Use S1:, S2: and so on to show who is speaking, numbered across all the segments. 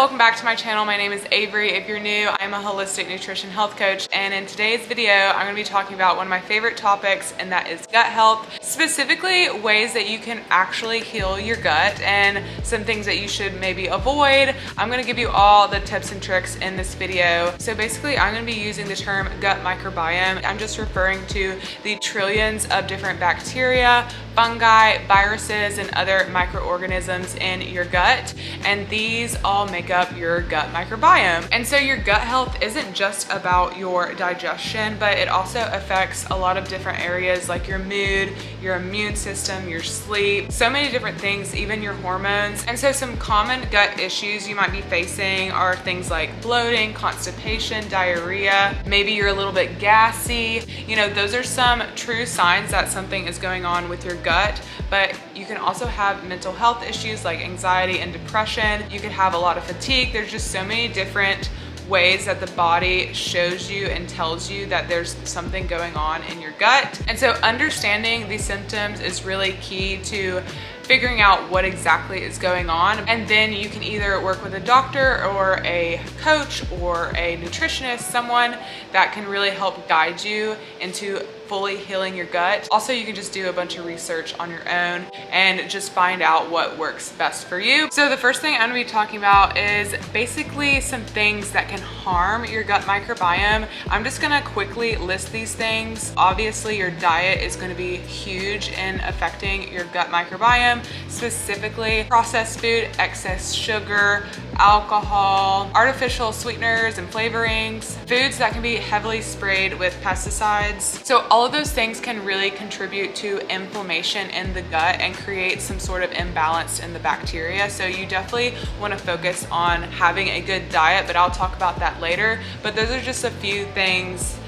S1: welcome back to my channel. My name is Avery. If you're new, I'm a holistic nutrition health coach, and in today's video I'm going to be talking about one of my favorite topics, and that is gut health, specifically ways that you can actually heal your gut and some things that you should maybe avoid. I'm going to give you all the tips and tricks in this video. So basically I'm going to be using the term gut microbiome. I'm just referring to the trillions of different bacteria, fungi, viruses, and other microorganisms in your gut, and these all make up your gut microbiome. And so your gut health isn't just about your digestion, but it also affects a lot of different areas like your mood, your immune system, your sleep, so many different things, even your hormones. And so some common gut issues you might be facing are things like bloating, constipation, diarrhea, maybe you're a little bit gassy. You know, those are some true signs that something is going on with your gut. But you can also have mental health issues like anxiety and depression. You could have a lot of fatigue. There's just so many different ways that the body shows you and tells you that there's something going on in your gut. And so understanding these symptoms is really key to figuring out what exactly is going on. And then you can either work with a doctor or a coach or a nutritionist, someone that can really help guide you into fully healing your gut. Also, you can just do a bunch of research on your own and just find out what works best for you. So the first thing I'm gonna be talking about is basically some things that can harm your gut microbiome. I'm just gonna quickly list these things. Obviously, your diet is gonna be huge in affecting your gut microbiome, specifically processed food, excess sugar, alcohol, artificial sweeteners and flavorings, foods that can be heavily sprayed with pesticides. So all of those things can really contribute to inflammation in the gut and create some sort of imbalance in the bacteria. So you definitely want to focus on having a good diet, but I'll talk about that later. But those are just a few things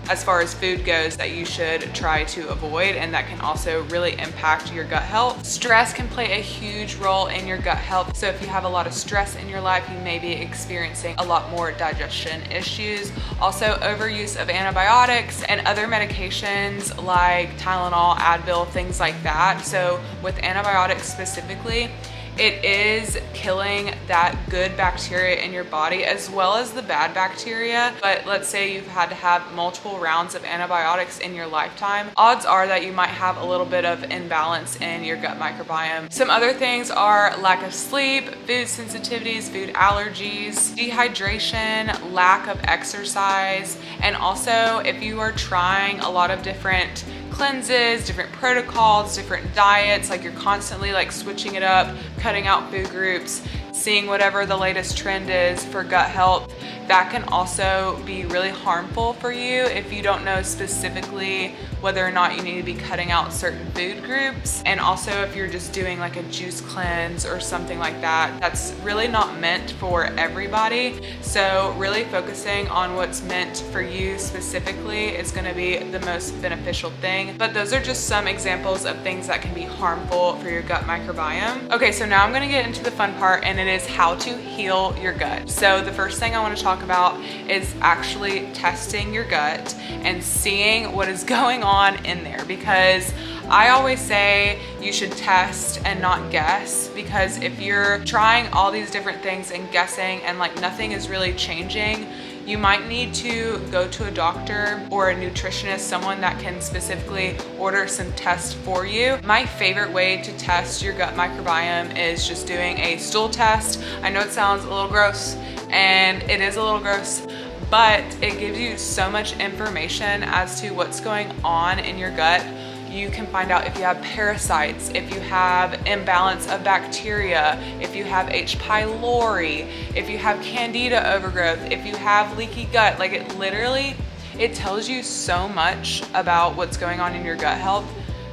S1: as far as food goes that you should try to avoid, and that can also really impact your gut health. Stress can play a huge role in your gut health. So if you have a lot of stress in your life, you may be experiencing a lot more digestion issues. Also, overuse of antibiotics and other medications like Tylenol, Advil, things like that. So with antibiotics specifically, it is killing that good bacteria in your body as well as the bad bacteria. But let's say you've had to have multiple rounds of antibiotics in your lifetime, odds are that you might have a little bit of imbalance in your gut microbiome. Some other things are lack of sleep, food sensitivities, food allergies, dehydration, lack of exercise, and also if you are trying a lot of different cleanses, different protocols, different diets, like you're constantly like switching it up, cutting out food groups, seeing whatever the latest trend is for gut health, that can also be really harmful for you if you don't know specifically whether or not you need to be cutting out certain food groups. And also if you're just doing like a juice cleanse or something like that, that's really not meant for everybody. So really focusing on what's meant for you specifically is going to be the most beneficial thing. But those are just some examples of things that can be harmful for your gut microbiome. Okay, so now I'm going to get into the fun part, and it is how to heal your gut. So the first thing I want to talk about is actually testing your gut and seeing what is going on in there, because I always say you should test and not guess, because if you're trying all these different things and guessing and like nothing is really changing, you might need to go to a doctor or a nutritionist, someone that can specifically order some tests for you. My favorite way to test your gut microbiome is just doing a stool test. I know it sounds a little gross, and it is a little gross, but it gives you so much information as to what's going on in your gut. You can find out if you have parasites, if you have imbalance of bacteria, if you have H. pylori, if you have Candida overgrowth, if you have leaky gut. Like it tells you so much about what's going on in your gut health.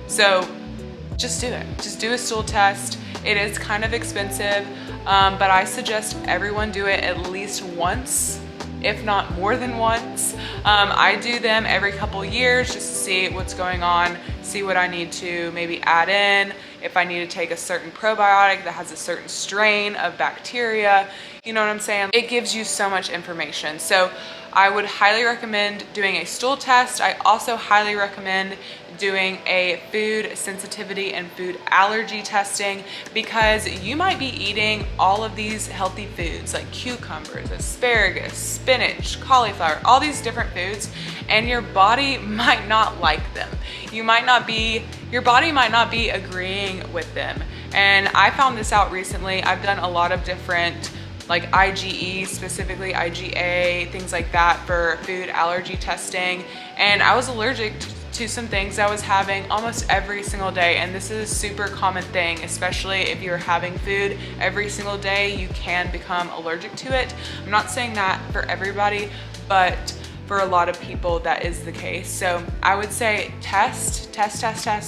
S1: So just do it. Just do a stool test. It is kind of expensive, but I suggest everyone do it at least once, if not more than once. I do them every couple years just to see what's going on, see what I need to maybe add in, if I need to take a certain probiotic that has a certain strain of bacteria. You know what I'm saying? It gives you so much information. So I would highly recommend doing a stool test. I also highly recommend doing a food sensitivity and food allergy testing, because you might be eating all of these healthy foods like cucumbers, asparagus, spinach, cauliflower, all these different foods, and your body might not like them. Your body might not be agreeing with them. And I found this out recently. I've done a lot of different like IgE, specifically IgA, things like that for food allergy testing. And I was allergic to some things I was having almost every single day. And this is a super common thing, especially if you're having food every single day, you can become allergic to it. I'm not saying that for everybody, but for a lot of people that is the case. So I would say test,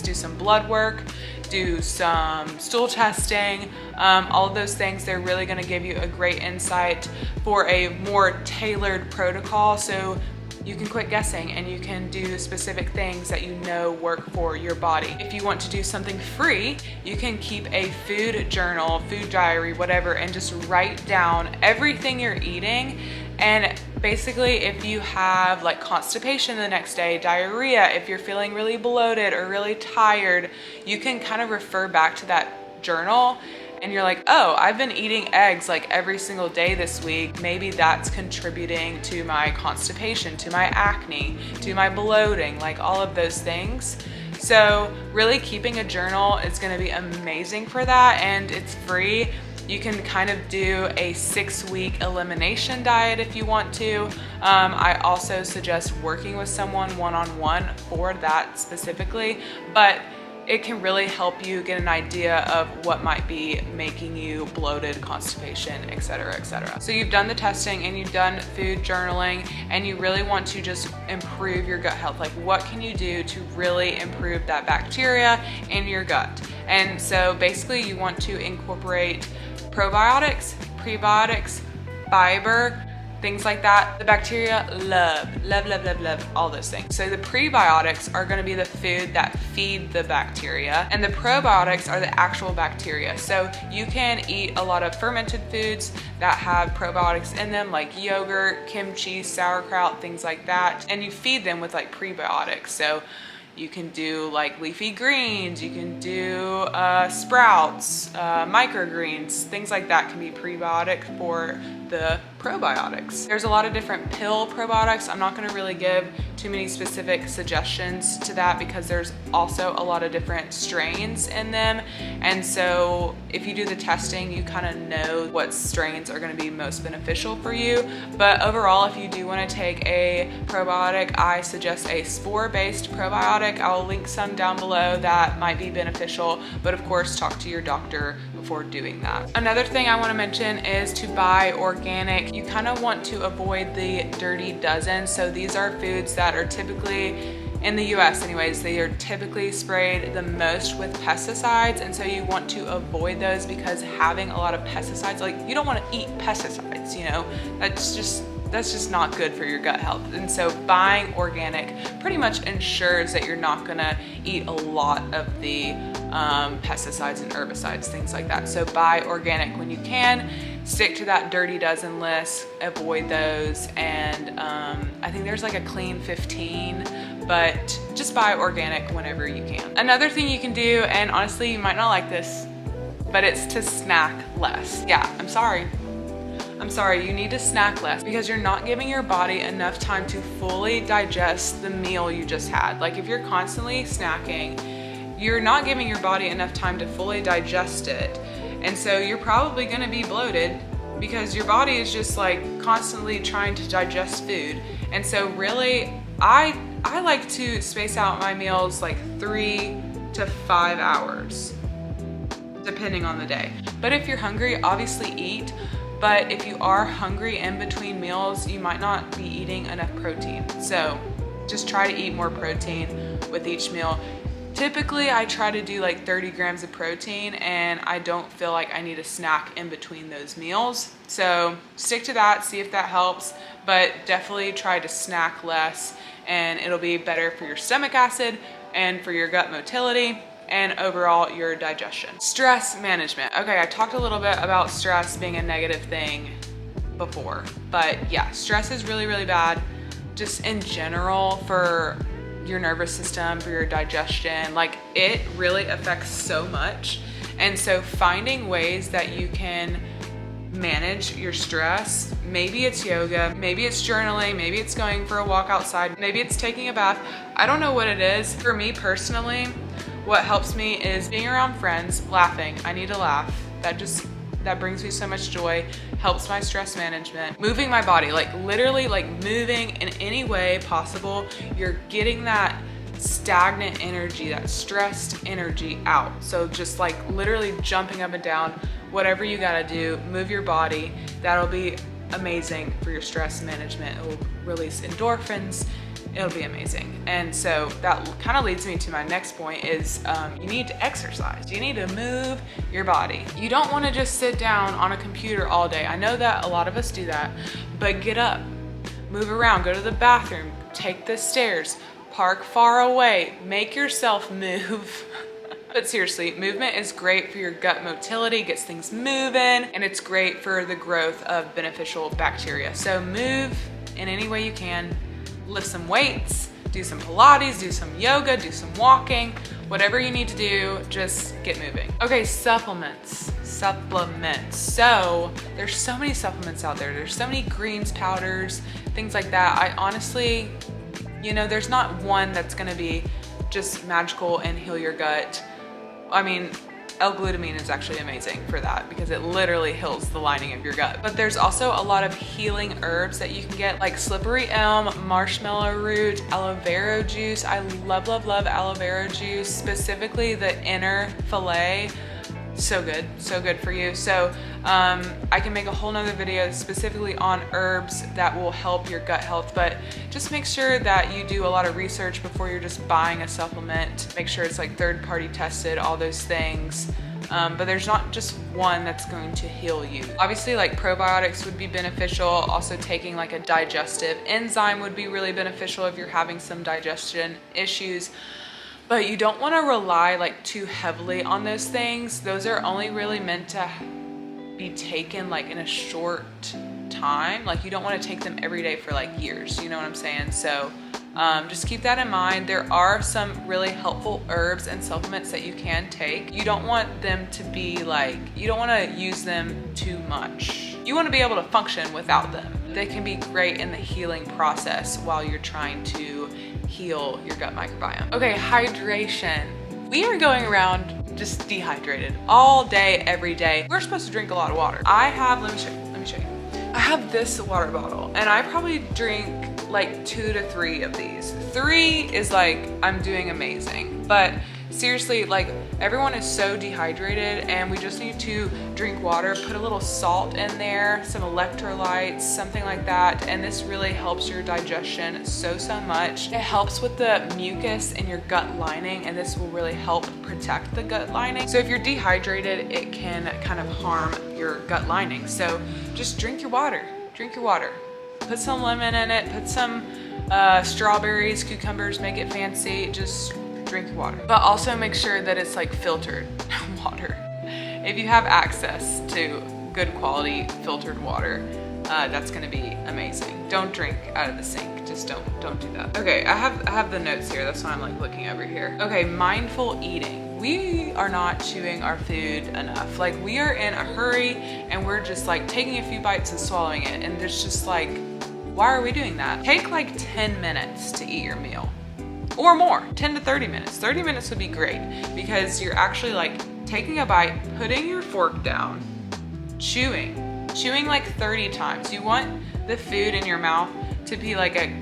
S1: do some blood work, do some stool testing, all of those things. They're really gonna give you a great insight for a more tailored protocol, so you can quit guessing and you can do specific things that you know work for your body. If you want to do something free, you can keep a food journal, food diary, whatever, and just write down everything you're eating. And basically, if you have like constipation the next day, diarrhea, if you're feeling really bloated or really tired, you can kind of refer back to that journal and you're like, oh, I've been eating eggs like every single day this week. Maybe that's contributing to my constipation, to my acne, to my bloating, like all of those things. So really keeping a journal is gonna be amazing for that, and it's free. You can kind of do a 6-week elimination diet if you want to. I also suggest working with someone one-on-one for that specifically, but it can really help you get an idea of what might be making you bloated, constipation, etc., etc. So you've done the testing and you've done food journaling, and you really want to just improve your gut health. Like, what can you do to really improve that bacteria in your gut? And so basically you want to incorporate probiotics, prebiotics, fiber, things like that. The bacteria love all those things. So the prebiotics are gonna be the food that feed the bacteria, and the probiotics are the actual bacteria. So you can eat a lot of fermented foods that have probiotics in them, like yogurt, kimchi, sauerkraut, things like that, and you feed them with like prebiotics. So you can do like leafy greens, you can do sprouts, microgreens, things like that can be prebiotic for the probiotics. There's a lot of different pill probiotics. I'm not gonna really give too many specific suggestions to that because there's also a lot of different strains in them. And so if you do the testing, you kind of know what strains are gonna be most beneficial for you. But overall, if you do wanna take a probiotic, I suggest a spore-based probiotic. I'll link some down below that might be beneficial, but of course, talk to your doctor before doing that. Another thing I wanna mention is to buy organic. You kind of want to avoid the dirty dozen. So these are foods that are typically, in the US anyways, they are typically sprayed the most with pesticides. And so you want to avoid those because having a lot of pesticides, like you don't want to eat pesticides, you know, that's just not good for your gut health. And so buying organic pretty much ensures that you're not gonna eat a lot of the pesticides and herbicides, things like that. So buy organic when you can, stick to that dirty dozen list, avoid those, and I think there's like a clean 15, but just buy organic whenever you can. Another thing you can do, and honestly you might not like this, but it's to snack less. Yeah, I'm sorry, you need to snack less because you're not giving your body enough time to fully digest the meal you just had. Like if you're constantly snacking, you're not giving your body enough time to fully digest it. And so you're probably gonna be bloated because your body is just like constantly trying to digest food. And so really, I like to space out my meals like 3 to 5 hours, depending on the day. But if you're hungry, obviously eat. But if you are hungry in between meals, you might not be eating enough protein. So just try to eat more protein with each meal. Typically, I try to do like 30 grams of protein, and I don't feel like I need a snack in between those meals. So stick to that, see if that helps, but definitely try to snack less, and it'll be better for your stomach acid and for your gut motility and overall your digestion. Stress management. Okay, I talked a little bit about stress being a negative thing before. But yeah, stress is really, really bad just in general for your nervous system, for your digestion. Like, it really affects so much. And so finding ways that you can manage your stress, maybe it's yoga, maybe it's journaling, maybe it's going for a walk outside, maybe it's taking a bath. I don't know what it is. For me personally, what helps me is being around friends, laughing. I need to laugh. That brings me so much joy, helps my stress management. Moving my body, like literally like moving in any way possible, you're getting that stagnant energy, that stressed energy out. So just like literally jumping up and down, whatever you gotta do, move your body. That'll be amazing for your stress management. It will release endorphins. It'll be amazing. And so that kind of leads me to my next point is you need to exercise. You need to move your body. You don't want to just sit down on a computer all day. I know that a lot of us do that, but get up, move around, go to the bathroom, take the stairs, park far away, make yourself move. But seriously, movement is great for your gut motility, gets things moving, and it's great for the growth of beneficial bacteria. So move in any way you can. Lift some weights, do some Pilates, do some yoga, do some walking, whatever you need to do, just get moving. Okay, supplements. So there's so many supplements out there. There's so many greens, powders, things like that. I honestly, there's not one that's gonna be just magical and heal your gut. I mean, L-Glutamine is actually amazing for that because it literally heals the lining of your gut. But there's also a lot of healing herbs that you can get, like slippery elm, marshmallow root, aloe vera juice. I love aloe vera juice, specifically the inner fillet. So good for you. So I can make a whole nother video specifically on herbs that will help your gut health, but just make sure that you do a lot of research before you're just buying a supplement. Make sure it's like third-party tested, all those things. But there's not just one that's going to heal you. Obviously, like probiotics would be beneficial. Also taking like a digestive enzyme would be really beneficial if you're having some digestion issues. But you don't want to rely like too heavily on those things. Those are only really meant to be taken like in a short time. Like you don't want to take them every day for like years, you know what I'm saying? So just keep that in mind. There are some really helpful herbs and supplements that you can take. You don't want them to be like, you don't want to use them too much. You want to be able to function without them. They can be great in the healing process while you're trying to heal your gut microbiome. Okay, hydration. We are going around just dehydrated all day, every day. We're supposed to drink a lot of water. Let me show you. I have this water bottle and I probably drink like 2 to 3 of these. 3 is like, I'm doing amazing. But seriously, like everyone is so dehydrated and we just need to drink water, put a little salt in there, some electrolytes, something like that. And this really helps your digestion so much. It helps with the mucus in your gut lining and this will really help protect the gut lining. So if you're dehydrated, it can kind of harm your gut lining. So just drink your water, Put some lemon in it, put some strawberries, cucumbers, make it fancy, just drink your water. But also make sure that it's like filtered water. If you have access to good quality filtered water, that's gonna be amazing. Don't drink out of the sink, just don't do that. Okay, I have the notes here, that's why I'm like looking over here. Okay, mindful eating. We are not chewing our food enough. Like we are in a hurry and we're just like taking a few bites and swallowing it. And there's just like, why are we doing that? Take like 10 minutes to eat your meal or more, 10 to 30 minutes. 30 minutes would be great because you're actually like taking a bite, putting your fork down, chewing like 30 times. You want the food in your mouth to be like a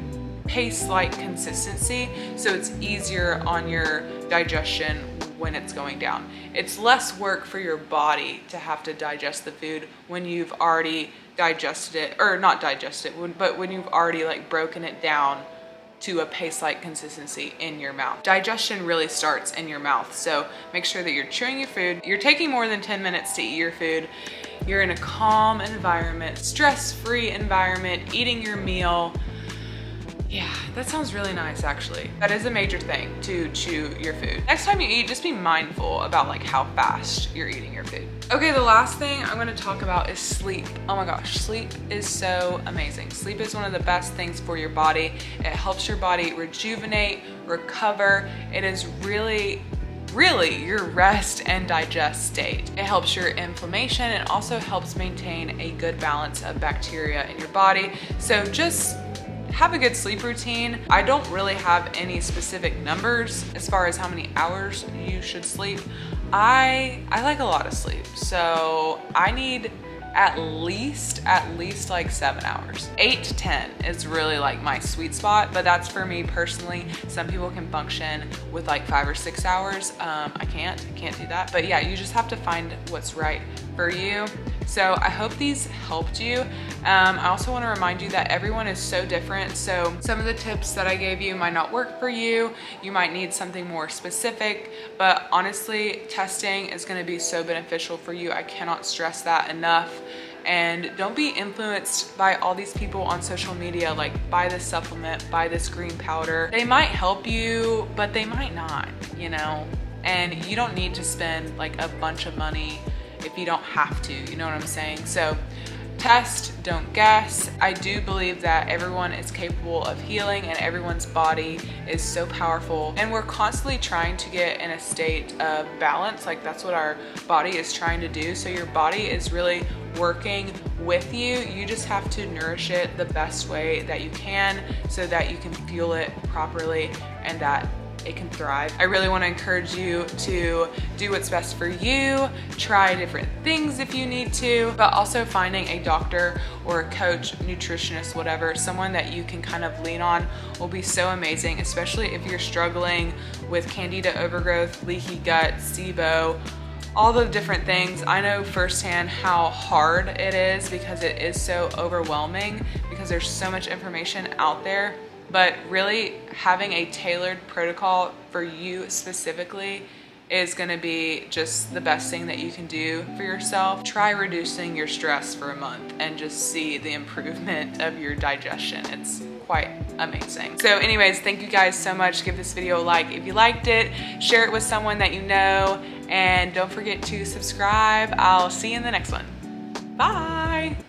S1: paste-like consistency so it's easier on your digestion when it's going down. It's less work for your body to have to digest the food when you've already digested it, or not digested it, but when you've already like broken it down to a paste-like consistency in your mouth. Digestion really starts in your mouth, so make sure that you're chewing your food. You're taking more than 10 minutes to eat your food. You're in a calm environment, stress-free environment, eating your meal. Yeah, that sounds really nice actually. That is a major thing, to chew your food. Next time you eat, just be mindful about like how fast you're eating your food. Okay, the last thing I'm gonna talk about is sleep. Oh my gosh, sleep is so amazing. Sleep is one of the best things for your body. It helps your body rejuvenate, recover. It is really your rest and digest state. It helps your inflammation and also helps maintain a good balance of bacteria in your body. So just have a good sleep routine. I don't really have any specific numbers as far as how many hours you should sleep. I like a lot of sleep, so I need at least like 7 hours. 8 to 10 is really like my sweet spot, but that's for me personally. Some people can function with like 5 or 6 hours. I can't do that. But yeah, you just have to find what's right for you. So I hope these helped you. I also want to remind you that everyone is so different. So some of the tips that I gave you might not work for you. You might need something more specific, but honestly, testing is going to be so beneficial for you. I cannot stress that enough. And don't be influenced by all these people on social media, like buy this supplement, buy this green powder. They might help you, but they might not, you know? And you don't need to spend like a bunch of money if you don't have to, you know what I'm saying? So test, don't guess. I do believe that everyone is capable of healing and everyone's body is so powerful, and we're constantly trying to get in a state of balance. Like that's what our body is trying to do. So your body is really working with you. You just have to nourish it the best way that you can so that you can fuel it properly and that it can thrive. I really want to encourage you to do what's best for you, try different things if you need to, but also finding a doctor or a coach, nutritionist, whatever, someone that you can kind of lean on will be so amazing, especially if you're struggling with Candida overgrowth, leaky gut, SIBO, all the different things. I know firsthand how hard it is because it is so overwhelming because there's so much information out there. But really having a tailored protocol for you specifically is gonna be just the best thing that you can do for yourself. Try reducing your stress for a month and just see the improvement of your digestion. It's quite amazing. So anyways, thank you guys so much. Give this video a like if you liked it, share it with someone that you know, and don't forget to subscribe. I'll see you in the next one. Bye.